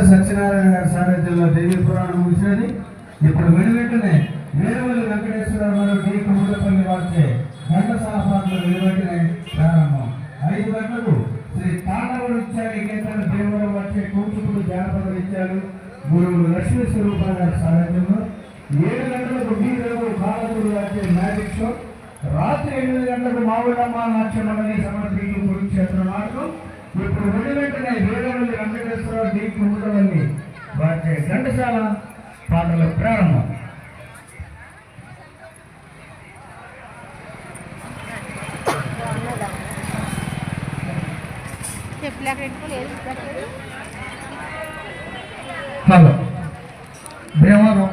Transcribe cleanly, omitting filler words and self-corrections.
సత్యనారాయణ గారి సారథ్యంలో దేవీ పురాణం ముగిసినది. ఇప్పుడు వెనువెంటనే వీరవల్లి వెంకటేశ్వర గారు డి కుముదపల్లి వారిచే ఘంటసాల పాటలు వెలువెంటనే ప్రారంభం. 5 గంటలకు శ్రీ తాండవ నృత్యాన్ని కేంద్ర దేవరం వచ్చే కూచిపూడి జానపద నృత్యాలు గురువులు లక్ష్మీ స్వరూప గారి సారథ్యంలో, 7 గంటలకు డి రఘు బాలగురు వచ్చే మ్యాజిక్ షో, రాత్రి 8 గంటలకు మావులమ్మ నాట్య మండలి సమర్పించు కురుక్షేత్ర నాటకం. ఇప్పుడు వెనువెంటనే వీరవల్లి వెంకటేశ్వర డి కుముదపల్లి వారిచే ఘంటసాల పాటలు ప్రారంభం. హలో దేవారం